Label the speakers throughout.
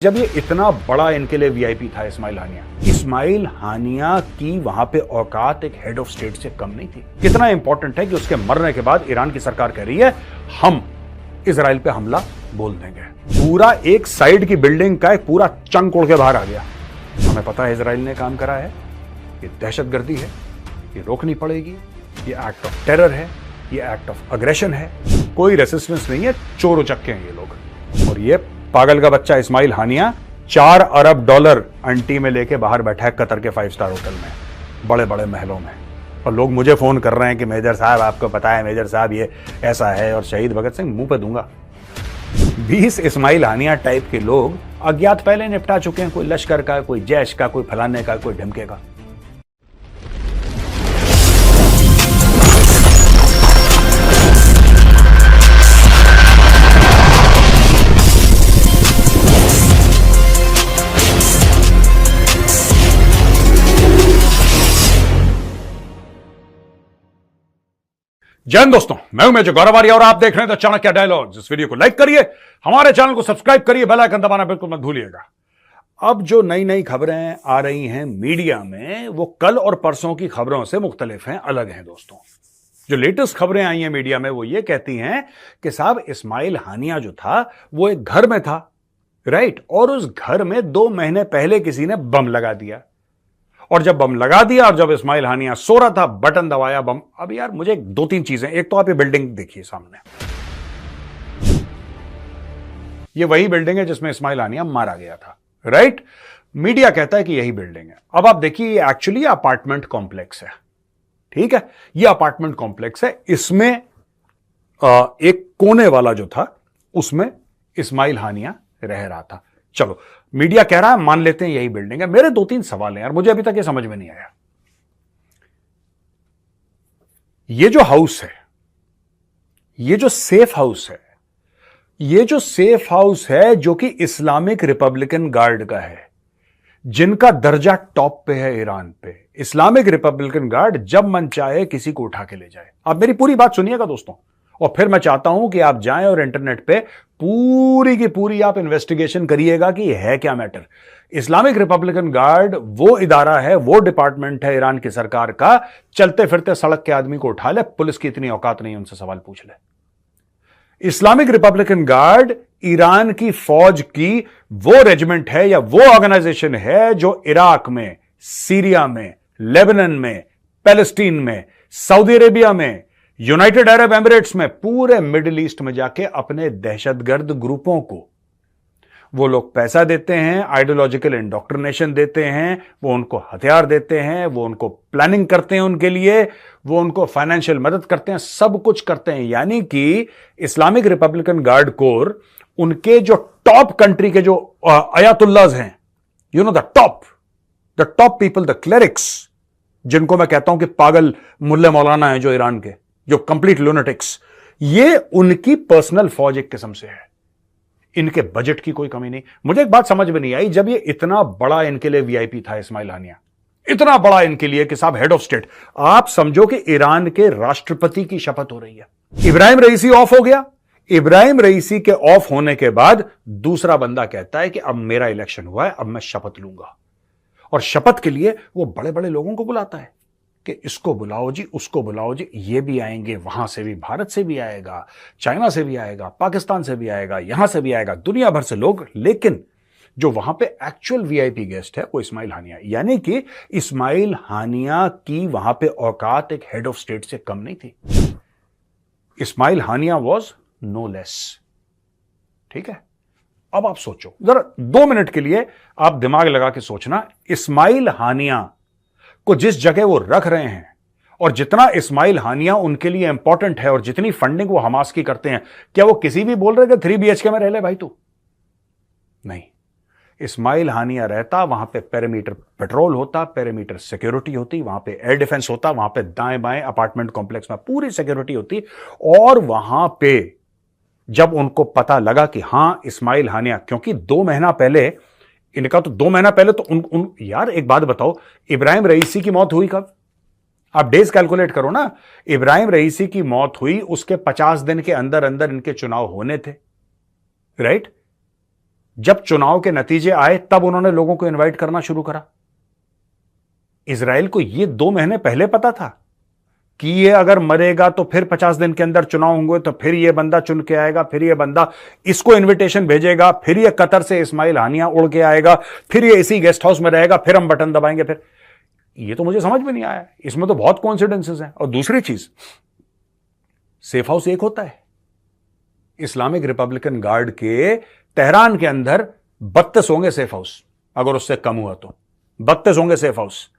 Speaker 1: जब ये इतना बड़ा इनके लिए वीआईपी था इस्माइल हानिया की वहां पे औकात एक हेड ऑफ स्टेट से कम नहीं थी। कितना इंपॉर्टेंट है कि उसके मरने के बाद ईरान की सरकार कह रही है हम इजराइल पे हमला बोल देंगे। पूरा एक साइड की बिल्डिंग का एक पूरा चंक उड़ के बाहर आ गया। हमें पता है इजराइल ने काम करा है, ये दहशतगर्दी है, ये रोकनी पड़ेगी, ये एक्ट ऑफ टेरर है, ये एक्ट ऑफ अग्रेशन है। कोई रेसिस्टेंस नहीं है, चोर उचक्के हैं ये लोग। और ये पागल का बच्चा इस्माइल हानिया $4 अरब अंटी में लेके बाहर बैठा है कतर के 5 स्टार होटल में, बड़े बड़े महलों में। और लोग मुझे फोन कर रहे हैं कि मेजर साहब आपको पता है मेजर साहब ये ऐसा है, और शहीद भगत सिंह मुंह पे दूंगा। 20 इस्माइल हानिया टाइप के लोग अज्ञात पहले निपटा चुके हैं, कोई लश्कर का, कोई जैश का, कोई फलाने का, कोई ढिमके का। जय हिंद दोस्तों, मैं हूं मेजर गौरव आर्य और आप देख रहे हैं द चाणक्य डायलॉग्स। इस वीडियो को लाइक करिए, हमारे चैनल को सब्सक्राइब करिए, बेल आइकन दबाना बिल्कुल मत भूलिएगा। अब जो नई नई खबरें आ रही हैं मीडिया में, वो कल और परसों की खबरों से मुख्तलिफ हैं, अलग हैं दोस्तों। जो लेटेस्ट खबरें आई हैं मीडिया में वो ये कहती हैं कि साहब इस्माइल हानिया जो था वो एक घर में था, राइट, और उस घर में 2 महीने पहले किसी ने बम लगा दिया। और जब बम लगा दिया और जब इस्माइल हानिया सो रहा था, बटन दबाया बम। अब यार मुझे 2-3 चीजें, एक तो आप ये बिल्डिंग देखिए सामने, ये वही बिल्डिंग है जिसमें इस्माइल हानिया मारा गया था, राइट। मीडिया कहता है कि यही बिल्डिंग है। अब आप देखिए ये एक्चुअली अपार्टमेंट कॉम्प्लेक्स है, ठीक है, ये अपार्टमेंट कॉम्प्लेक्स है। इसमें एक कोने वाला जो था उसमें इस्माइल हानिया रह रहा था। चलो मीडिया कह रहा है मान लेते हैं यही बिल्डिंग है। मेरे 2-3 सवाल हैं यार, मुझे अभी तक ये समझ में नहीं आया। ये जो हाउस है, ये जो सेफ हाउस है, ये जो सेफ हाउस है जो कि इस्लामिक रिपब्लिकन गार्ड का है, जिनका दर्जा टॉप पे है ईरान पे। इस्लामिक रिपब्लिकन गार्ड जब मन चाहे किसी को उठा के ले जाए। आप मेरी पूरी बात सुनिएगा दोस्तों, और फिर मैं चाहता हूं कि आप जाएं और इंटरनेट पे पूरी की पूरी आप इन्वेस्टिगेशन करिएगा कि है क्या मैटर। इस्लामिक रिपब्लिकन गार्ड वो इदारा है, वो डिपार्टमेंट है ईरान की सरकार का, चलते फिरते सड़क के आदमी को उठा ले, पुलिस की इतनी औकात नहीं उनसे सवाल पूछ ले। इस्लामिक रिपब्लिकन गार्ड ईरान की फौज की वो रेजिमेंट है या वो ऑर्गेनाइजेशन है जो इराक में, सीरिया में, लेबनान में, पैलेस्टीन में, सऊदी अरेबिया में, यूनाइटेड अरब एमिरेट्स में, पूरे मिडिल ईस्ट में जाके अपने दहशतगर्द ग्रुपों को वो लोग पैसा देते हैं, आइडियोलॉजिकल इंडोक्ट्रिनेशन देते हैं, वो उनको हथियार देते हैं, वो उनको प्लानिंग करते हैं उनके लिए, वो उनको फाइनेंशियल मदद करते हैं, सब कुछ करते हैं। यानी कि इस्लामिक रिपब्लिकन गार्ड कोर उनके जो टॉप कंट्री के जो अयातुल्लाज हैं, you know the top people, the clerics, जिनको मैं कहता हूं कि पागल मुल्ले मौलाना है जो ईरान के, जो कंप्लीट लूनेटिक्स, ये उनकी पर्सनल फौज एक किस्म से है। इनके बजट की कोई कमी नहीं। मुझे एक बात समझ में नहीं आई, जब ये इतना बड़ा इनके लिए वीआईपी था इस्माइल हानिया, इतना बड़ा इनके लिए कि साहब हेड ऑफ स्टेट, आप समझो कि ईरान के राष्ट्रपति की शपथ हो रही है। इब्राहिम रईसी ऑफ हो गया। इब्राहिम रईसी के ऑफ होने के बाद दूसरा बंदा कहता है कि अब मेरा इलेक्शन हुआ है, अब मैं शपथ लूंगा। और शपथ के लिए वो बड़े बड़े लोगों को बुलाता है कि इसको बुलाओ जी, उसको बुलाओ जी, ये भी आएंगे, वहां से भी, भारत से भी आएगा, चाइना से भी आएगा, पाकिस्तान से भी आएगा, यहां से भी आएगा, दुनिया भर से लोग। लेकिन जो वहां पे एक्चुअल वीआईपी गेस्ट है वो इस्माइल हानिया। यानी कि इस्माइल हानिया की वहां पे औकात एक हेड ऑफ स्टेट से कम नहीं थी। इस्माइल हानिया वॉज नो लेस, ठीक है। अब आप सोचो जरा 2 मिनट के लिए, आप दिमाग लगा के सोचना, इस्माइल हानिया को जिस जगह वो रख रहे हैं और जितना इस्माइल हानिया उनके लिए इंपॉर्टेंट है और जितनी फंडिंग वो हमास की करते हैं, क्या वो किसी भी बोल रहे थे 3 BHK में रह ले भाई तू? नहीं। इस्माइल हानिया रहता, वहां पे पेरीमीटर पेट्रोल होता, पेरीमीटर सिक्योरिटी होती, वहां पे एयर डिफेंस होता, वहां पे दाएं बाएं अपार्टमेंट कॉम्प्लेक्स में पूरी सिक्योरिटी होती। और वहां पे जब उनको पता लगा कि हां इस्माइल हानिया, क्योंकि 2 महीना पहले इनका, तो 2 महीना पहले तो यार एक बात बताओ, इब्राहिम रईसी की मौत हुई कब? आप डेज कैलकुलेट करो ना। इब्राहिम रईसी की मौत हुई, उसके 50 दिन के अंदर अंदर इनके चुनाव होने थे, राइट। जब चुनाव के नतीजे आए तब उन्होंने लोगों को इनवाइट करना शुरू करा। इजराइल को यह 2 महीने पहले पता था कि ये अगर मरेगा तो फिर 50 दिन के अंदर चुनाव होंगे, तो फिर ये बंदा चुन के आएगा, फिर ये बंदा इसको इनविटेशन भेजेगा, फिर ये कतर से इस्माइल हानिया उड़ के आएगा, फिर ये इसी गेस्ट हाउस में रहेगा, फिर हम बटन दबाएंगे। फिर ये तो मुझे समझ में नहीं आया, इसमें तो बहुत कॉन्सिडेंसेस हैं। और दूसरी चीज, सेफ हाउस एक होता है, इस्लामिक रिपब्लिकन गार्ड के तेहरान के अंदर 32 होंगे सेफ हाउस, अगर उससे कम हुआ तो 32 होंगे सेफ हाउस।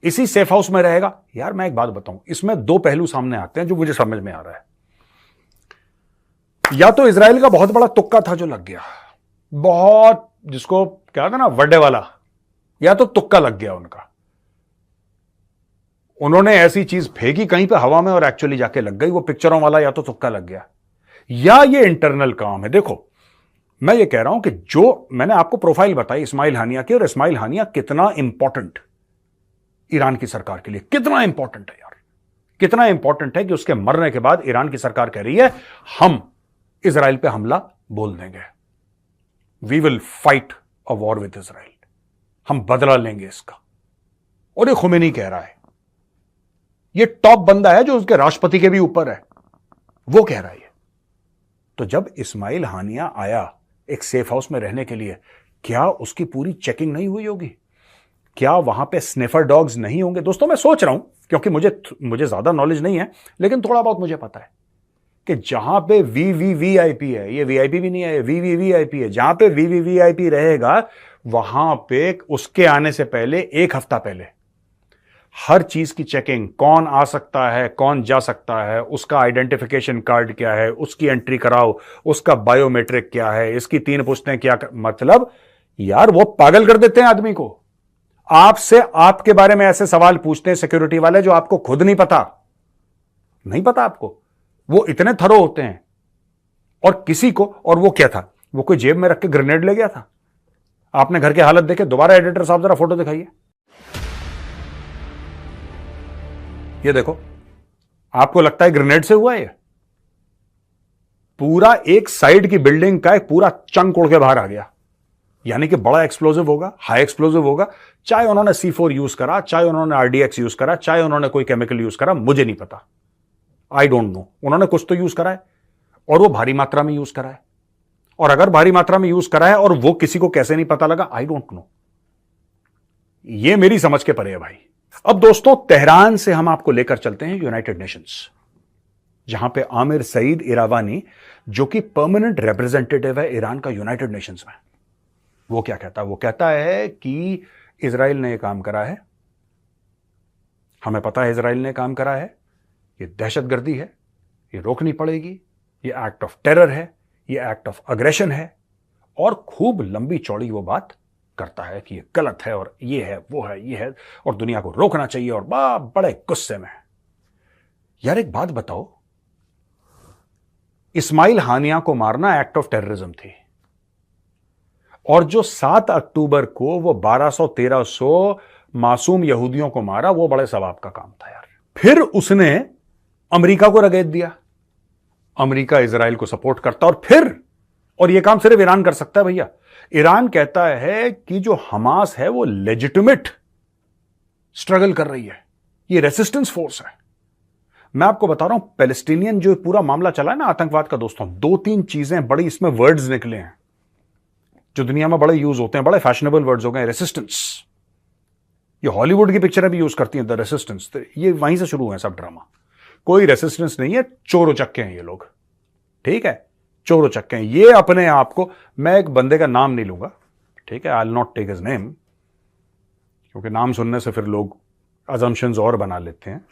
Speaker 1: इसी सेफ हाउस में रहेगा। यार मैं एक बात बताऊं, इसमें 2 पहलू सामने आते हैं जो मुझे समझ में आ रहा है। या तो इजराइल का बहुत बड़ा तुक्का था जो लग गया, बहुत, जिसको क्या था ना, वड्डे वाला, या तो तुक्का लग गया उनका, उन्होंने ऐसी चीज फेंकी कहीं पे हवा में और एक्चुअली जाके लग गई, वो पिक्चरों वाला या तो तुक्का लग गया, या ये इंटरनल काम है। देखो मैं ये कह रहा हूं कि जो मैंने आपको प्रोफाइल बताई इस्माइल हानिया की, और इस्माइल हानिया कितना इंपॉर्टेंट ईरान की सरकार के लिए, कितना इंपॉर्टेंट है यार, कितना इंपॉर्टेंट है कि उसके मरने के बाद ईरान की सरकार कह रही है हम इजराइल पे हमला बोल देंगे, we will fight a war with Israel, हम बदला लेंगे इसका। और ये खुमैनी कह रहा है, ये टॉप बंदा है जो उसके राष्ट्रपति के भी ऊपर है, वो कह रहा है। तो जब इस्माइल हानिया आया एक सेफ हाउस में रहने के लिए, क्या उसकी पूरी चेकिंग नहीं हुई होगी? क्या वहां पे स्निफर डॉग्स नहीं होंगे? दोस्तों मैं सोच रहा हूं, क्योंकि मुझे ज्यादा नॉलेज नहीं है, लेकिन थोड़ा बहुत मुझे पता है कि जहां पे वीवीवीआईपी है, ये वीआईपी भी नहीं है, वीवीवीआईपी है, जहां पे वीवीवीआईपी रहेगा वहां पे उसके आने से पहले 1 हफ्ता पहले हर चीज की चेकिंग, कौन आ सकता है, कौन जा सकता है, उसका आइडेंटिफिकेशन कार्ड क्या है, उसकी एंट्री कराओ, उसका बायोमेट्रिक क्या है, इसकी 3 पुश्तें क्या मतलब यार वो पागल कर देते हैं आदमी को। आपसे आपके बारे में ऐसे सवाल पूछते हैं सिक्योरिटी वाले जो आपको खुद नहीं पता, नहीं पता आपको, वो इतने थरो होते हैं। और किसी को, और वो क्या था, वो कोई जेब में रख के ग्रेनेड ले गया था? आपने घर की हालत देखे? दोबारा एडिटर साहब जरा फोटो दिखाइए। ये देखो, आपको लगता है ग्रेनेड से हुआ है? पूरा एक साइड की बिल्डिंग का एक पूरा चंक उड़ के बाहर आ गया, यानी कि बड़ा एक्सप्लोजिव होगा, हाई एक्सप्लोजिव होगा। चाहे उन्होंने C4 यूज करा, चाहे उन्होंने RDX यूज करा, चाहे उन्होंने कोई केमिकल यूज करा, मुझे नहीं पता, आई डोंट नो। उन्होंने कुछ तो यूज करा है, और वो भारी मात्रा में यूज करा है, और अगर भारी मात्रा में यूज करा है और वो किसी को कैसे नहीं पता लगा, आई डोंट नो। ये मेरी समझ के परे है भाई। अब दोस्तों तेहरान से हम आपको लेकर चलते हैं यूनाइटेड नेशंस, जहां पे आमिर सईद इरावानी, जो कि परमानेंट रिप्रेजेंटेटिव है ईरान का यूनाइटेड नेशंस में, वो क्या कहता है? वो कहता है कि इजराइल ने यह काम करा है, हमें पता है इजराइल ने काम करा है, ये दहशतगर्दी है, ये रोकनी पड़ेगी, ये एक्ट ऑफ टेरर है, ये एक्ट ऑफ अग्रेशन है, और खूब लंबी चौड़ी वो बात करता है कि ये गलत है और ये है, वो है, ये है, और दुनिया को रोकना चाहिए, और बड़े गुस्से में। यार एक बात बताओ, इस्माइल हानिया को मारना एक्ट ऑफ टेररिज्म थी, और जो 7 अक्टूबर को वो 1200-1300 मासूम यहूदियों को मारा, वो बड़े सवाब का काम था यार। फिर उसने अमेरिका को रगेद दिया, अमेरिका इजराइल को सपोर्ट करता, और ये काम सिर्फ ईरान कर सकता है भैया। ईरान कहता है कि जो हमास है वो लेजिटिमेट स्ट्रगल कर रही है, ये रेसिस्टेंस फोर्स है। मैं आपको बता रहा हूं, पैलेस्टीनियन जो पूरा मामला चला है ना आतंकवाद का, दोस्तों 2-3 चीजें बड़ी इसमें वर्ड्स निकले हैं जो दुनिया में बड़े यूज होते हैं, बड़े फैशनेबल वर्ड्स हो गए। रेसिस्टेंस, ये हॉलीवुड की पिक्चरें भी यूज करती हैं, द रेसिस्टेंस, ये वहीं से शुरू है सब ड्रामा। कोई रेसिस्टेंस नहीं है, चोर उचक्के हैं ये लोग, ठीक है, चोर उचक्के हैं ये। अपने आप को, मैं एक बंदे का नाम नहीं लूंगा, ठीक है, I will not take his name, क्योंकि नाम सुनने से फिर लोग अजम्पशंस और बना लेते हैं।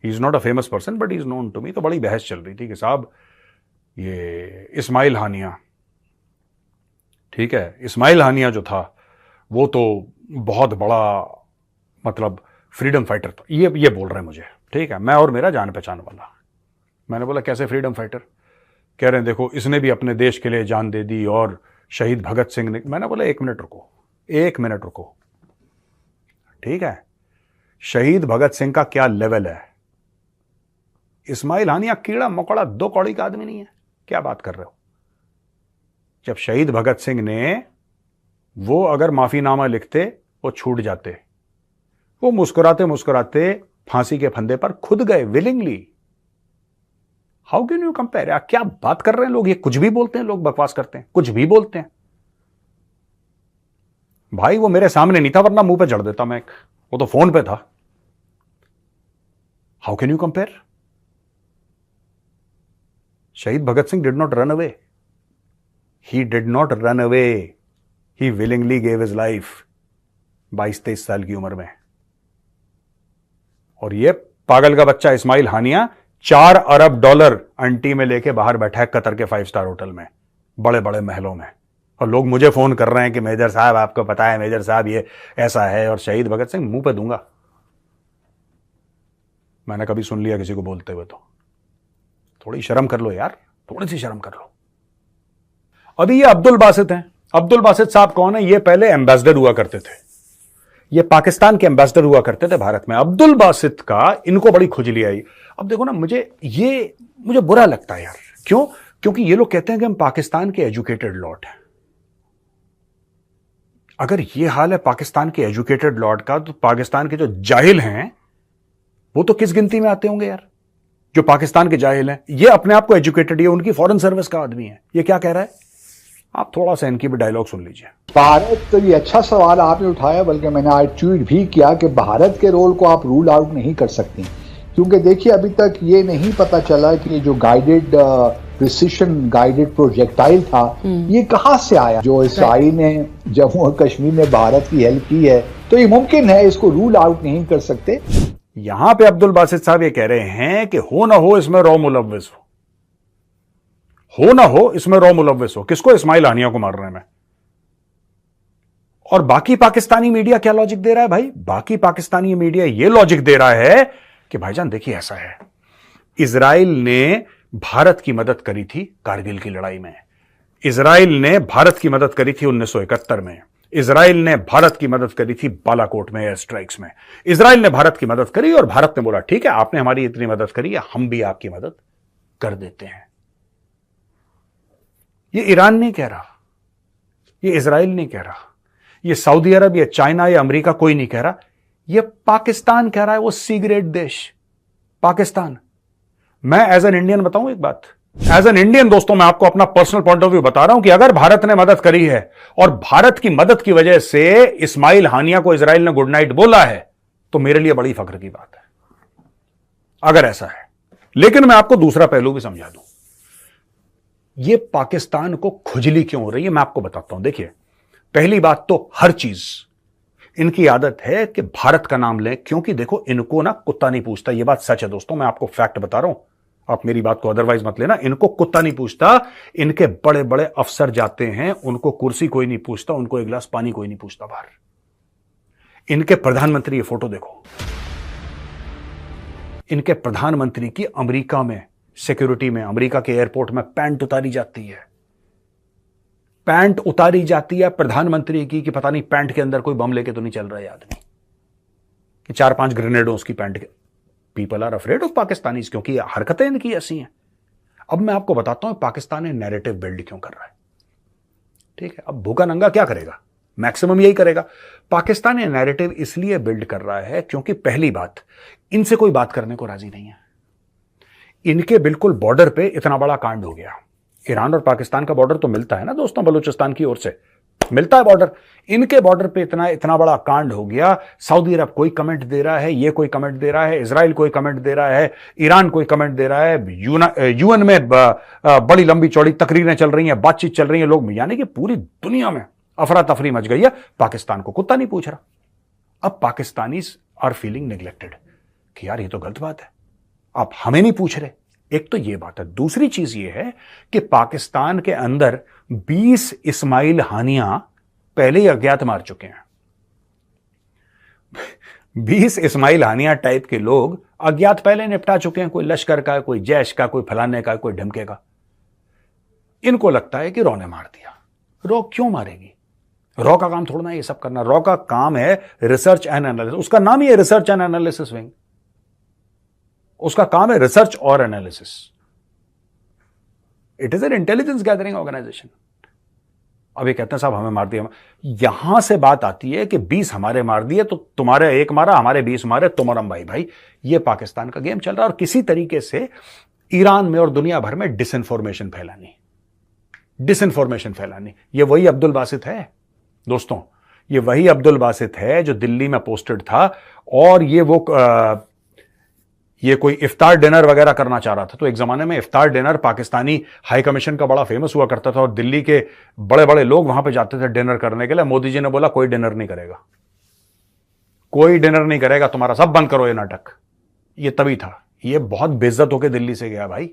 Speaker 1: He is not a famous person but he is known to me. तो बड़ी बहस चल रही थी कि साहब ये इस्माइल हानिया, ठीक है, इस्माइल हानिया जो था वो तो बहुत बड़ा मतलब फ्रीडम फाइटर था, ये बोल रहे हैं मुझे, ठीक है, मैं और मेरा जान पहचान वाला। मैंने बोला कैसे फ्रीडम फाइटर? कह रहे हैं देखो इसने भी अपने देश के लिए जान दे दी, और शहीद भगत सिंह ने। मैंने बोला 1 मिनट रुको, 1 मिनट रुको, ठीक है, शहीद भगत सिंह का क्या लेवल है? इस्माइल हानिया कीड़ा मकोड़ा 2 कौड़ी का आदमी नहीं है, क्या बात कर रहे हो? जब शहीद भगत सिंह ने वो अगर माफीनामा लिखते वो छूट जाते, वो मुस्कुराते मुस्कुराते फांसी के फंदे पर खुद गए willingly. How can you compare यार, क्या बात कर रहे हैं लोग, ये कुछ भी बोलते हैं, लोग बकवास करते हैं, कुछ भी बोलते हैं। भाई वो मेरे सामने नहीं था वरना मुंह पे जड़ देता मैं, वो तो फोन पे था। How can you compare? Shaheed Bhagat Singh did not run away, he did not run away, he willingly gave his life 22-23 साल की उम्र में। और ये पागल का बच्चा इस्माइल हानिया $4 अरब अंटी में लेके बाहर बैठा है कतर के 5 स्टार होटल में, बड़े बड़े महलों में। और लोग मुझे फोन कर रहे हैं कि मेजर साहब आपको पता है मेजर साहब ये ऐसा है। और शहीद भगत सिंह मुंह पे दूंगा, मैंने कभी सुन लिया किसी को बोलते हुए? तो थोड़ी शर्म कर लो यार, थोड़ी सी शर्म कर लो। अभी ये अब्दुल बासित हैं। अब्दुल बासित साहब कौन है? ये पहले एम्बेसडर हुआ करते थे, ये पाकिस्तान के एम्बेसडर हुआ करते थे भारत में। अब्दुल बासित का इनको बड़ी खुजली आई। अब देखो ना, मुझे बुरा लगता है यार। क्यों? क्योंकि ये लोग कहते हैं कि हम पाकिस्तान के एजुकेटेड लॉट हैं। अगर ये हाल है पाकिस्तान के एजुकेटेड लॉट का, तो पाकिस्तान के जो जाहिल हैं वो तो किस गिनती में आते होंगे यार? जो पाकिस्तान के जाहिल हैं, ये अपने आप को एजुकेटेड, ये उनकी फॉरेन सर्विस का आदमी है। ये क्या कह रहा है? आप थोड़ा सा इनकी भी डायलॉग सुन लीजिए।
Speaker 2: भारत, तो ये अच्छा सवाल आपने उठाया, बल्कि मैंने आज ट्वीट भी किया कि भारत के रोल को आप रूल आउट नहीं कर सकती, क्योंकि देखिए अभी तक ये नहीं पता चला कि जो गाइडेड प्रिसिशन गाइडेड प्रोजेक्टाइल था ये कहां से आया। जो इसराइल ने जम्मू और कश्मीर में भारत की हेल्प की है, तो ये मुमकिन है, इसको रूल आउट नहीं कर सकते।
Speaker 1: यहां पे अब्दुल बासित साहब ये कह रहे हैं कि हो ना हो इसमें रॉ मुलव्विस हो ना हो इसमें रॉ मुलव्विस हो। किसको? इस्माइल हानिया को मारने में। और बाकी पाकिस्तानी मीडिया क्या लॉजिक दे रहा है भाई? बाकी पाकिस्तानी मीडिया ये लॉजिक दे रहा है कि भाईजान देखिए ऐसा है, इजराइल ने भारत की मदद करी थी कारगिल की लड़ाई में, इजराइल ने भारत की मदद करी थी 1971 में, इजराइल ने भारत की मदद करी थी बालाकोट में एयर स्ट्राइक्स में, इजराइल ने भारत की मदद करी और भारत ने बोला ठीक है आपने हमारी इतनी मदद करी है, हम भी आपकी मदद कर देते हैं। ये ईरान नहीं कह रहा, ये इजराइल नहीं कह रहा, ये सऊदी अरब या चाइना या अमेरिका कोई नहीं कह रहा, ये पाकिस्तान कह रहा है। वो सी ग्रेड देश पाकिस्तान। मैं एज एन इंडियन बताऊं एक बात, एज एन इंडियन दोस्तों मैं आपको अपना पर्सनल पॉइंट ऑफ व्यू बता रहा हूं कि अगर भारत ने मदद करी है और भारत की मदद की वजह से इस्माइल हानिया को इजराइल ने गुड नाइट बोला है, तो मेरे लिए बड़ी फख्र की बात है अगर ऐसा है। लेकिन मैं आपको दूसरा पहलू भी समझा दूं, ये पाकिस्तान को खुजली क्यों हो रही है मैं आपको बताता हूं। देखिए, पहली बात तो हर चीज इनकी आदत है कि भारत का नाम लें, क्योंकि देखो इनको ना कुत्ता नहीं पूछता। ये बात सच है दोस्तों, मैं आपको फैक्ट बता रहा हूं, आप मेरी बात को अदरवाइज मत लेना। इनको कुत्ता नहीं पूछता, इनके बड़े बड़े अफसर जाते हैं, उनको कुर्सी कोई नहीं पूछता, उनको एक गिलास पानी कोई नहीं पूछता बाहर। इनके प्रधानमंत्री, ये फोटो देखो, इनके प्रधानमंत्री की अमेरिका में सिक्योरिटी में, अमेरिका के एयरपोर्ट में पैंट उतारी जाती है, पैंट उतारी जाती है प्रधानमंत्री की, कि पता नहीं पैंट के अंदर कोई बम लेके तो नहीं चल रहा है आदमी, कि 4-5 ग्रेनेड हो उसकी पैंट के। People are afraid of Pakistanis, क्योंकि हरकतें इनकी ऐसी हैं। अब मैं आपको बताता हूं पाकिस्तान ने नैरेटिव बिल्ड क्यों कर रहा है। ठीक है, अब भूखा नंगा क्या करेगा? मैक्सिमम यही करेगा। पाकिस्तान ने नैरेटिव इसलिए बिल्ड कर रहा है क्योंकि पहली बात, इनसे कोई बात करने को राजी नहीं है। इनके बिल्कुल बॉर्डर पे इतना बड़ा कांड हो गया। ईरान और पाकिस्तान का बॉर्डर तो मिलता है ना दोस्तों, बलूचिस्तान की ओर से मिलता है बॉर्डर। इनके बॉर्डर पे इतना बड़ा कांड हो गया। सऊदी अरब कोई कमेंट दे रहा है, ये कोई कमेंट दे रहा है, इजराइल कोई कमेंट दे रहा है, ईरान कोई कमेंट दे रहा है, यूएन में बड़ी लंबी चौड़ी तकरीरें चल रही हैं, बातचीत चल रही है, लोग, यानी कि पूरी दुनिया में अफरा तफरी मच गई है। पाकिस्तान को कुत्ता नहीं पूछ रहा। अब पाकिस्तानीज आर फीलिंग नेग्लेक्टेड कि यार ये तो गलत बात है, आप हमें नहीं पूछ रहे। एक तो ये बात है। दूसरी चीज ये है कि पाकिस्तान के अंदर 20 इस्माइल हानिया पहले ही अज्ञात मार चुके हैं। 20 इस्माइल हानिया टाइप के लोग अज्ञात पहले निपटा चुके हैं, कोई लश्कर का, कोई जैश का, कोई फलाने का, कोई ढमके का। इनको लगता है कि रॉ ने मार दिया। रॉ क्यों मारेगी? रॉ का काम थोड़ा ना ये सब करना। रॉ का काम है रिसर्च एंड एनालिसिस, उसका नाम ही है रिसर्च एंड एनालिसिस विंग। उसका काम है रिसर्च और analysis. It is an intelligence gathering organisation. अब ये कहते हैं साहब हमें मार दिया। यहां से बात आती है कि 20 हमारे मार दिए तो तुम्हारे 1 मारा, हमारे 20 मारे, तुम और हम भाई भाई। ये पाकिस्तान का गेम चल रहा है और किसी तरीके से ईरान में और दुनिया भर में डिसइंफॉर्मेशन फैलानी। ये वही अब्दुल बासित है दोस्तों, ये वही अब्दुल बासित है जो दिल्ली में पोस्टेड था और ये कोई इफ्तार डिनर वगैरह करना चाह रहा था। तो एक जमाने में इफ्तार डिनर पाकिस्तानी हाई कमीशन का बड़ा फेमस हुआ करता था और दिल्ली के बड़े बड़े लोग वहां पे जाते थे डिनर करने के लिए। मोदी जी ने बोला कोई डिनर नहीं करेगा, कोई डिनर नहीं करेगा, तुम्हारा सब बंद करो ये नाटक। ये तभी था। ये बहुत बेइज्जत होकर दिल्ली से गया भाई,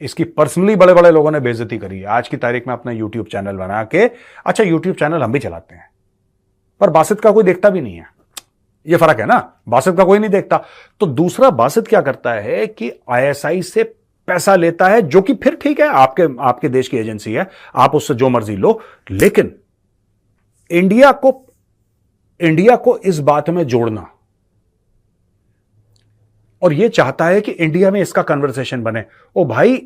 Speaker 1: इसकी पर्सनली बड़े बड़े लोगों ने बेइज्जती करी है। आज की तारीख में अपना यूट्यूब चैनल बना के, अच्छा यूट्यूब चैनल हम भी चलाते हैं पर बासित का कोई देखता भी नहीं है, ये फर्क है ना, बासित का कोई नहीं देखता। तो दूसरा बासित क्या करता है कि आईएसआई से पैसा लेता है, जो कि फिर ठीक है, आपके देश की एजेंसी है, आप उससे जो मर्जी लो, लेकिन इंडिया को इस बात में जोड़ना और यह चाहता है कि इंडिया में इसका कन्वर्सेशन बने। ओ भाई